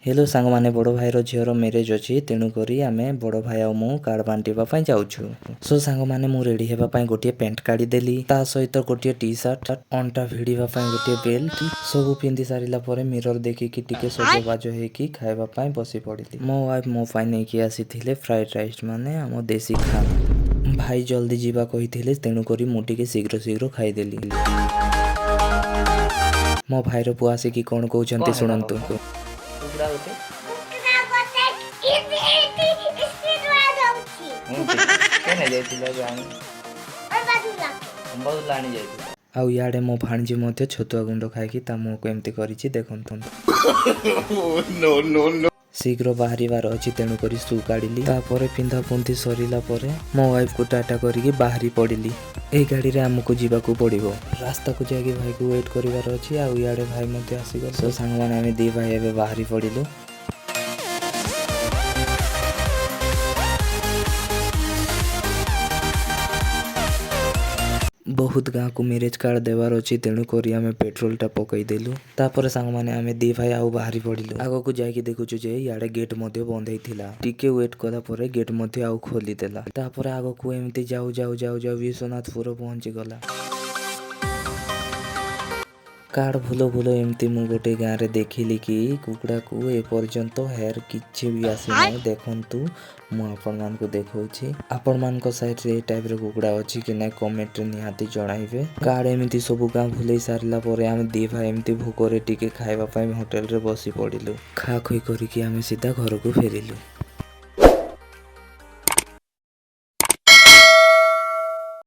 Hello सांग माने बड़ भाईर झीर मेरेज अच्छी तेणुक आम बड़ भाई आ मु कार्ड बांटापी जाऊँ। सो सांग माने मु रेडी होगापी गोटे पेंट काढ़ीदेली ता सहित गोटे टी सर्ट अंटा भिड़ापी गोटे बेल्ट सब पिंधि सारापर मिरर देखिकी टिके सजबाज होगी खावाई बसी पड़ी। मो वाइफ मो नहीं आसी फ्राइड राइस माने आम देसी खाना भाई जल्दी जीवा कही तेणुक मुझे शीघ्र शीघ्र खाईदेली। मो भाईर पुआ आसिकी कौन कहते शुणु। आउ इे मो भाणजी छतुआ गुंड खाई मुह को एमती कर देखु। शीघ्र बाहर अच्छी तेणुक शू काढ़ी तापर पिंधा पुंधि सरला मो वाइफ को टाटा करके बाहरी पड़ी। ए गाड़ी रे आमको जीवाकू पड़ो रास्ता को जाकि भाई को वेट करार अच्छी आड़े भाई आसीगले। सो सांग मैंने आम दी भाई एवं बाहरी पड़ू। बहुत गाँ को मैरेज कार्ड देवार अच्छी तेणुक आम पेट्रोल टा पकईदेलु। तापर सांग मैंने आम दी भाई आउ बाहरी पड़ू। आग को जाकि देखुचु इे गेट बंद होता टिके वेट कलापर गेट आउ खोलीदेला। तापर आग को एमती जाऊ जाऊ जाऊ जाऊ विश्वनाथपुर पहुंची गला। कार्ड भूल भूल एमती मु गोटे गाँव रे देखिली कि कुकड़ा को एपर्यंत हेयर किछि भी आसी ना। देखंतु मु आपण मान को देखौछि आपण मान को साइड रे ए टाइप रे कुकड़ा अछि कि ना कमेंट रे निहाती जणाइबे। कार्ड एमती सब गाँ भूलई सारला परे आम दी भाई एमती भोक रे टिके खाइबा पई होटल रे बसी पड़िलु। खा खोई करिकि आम सीधा घर को फेरिलु।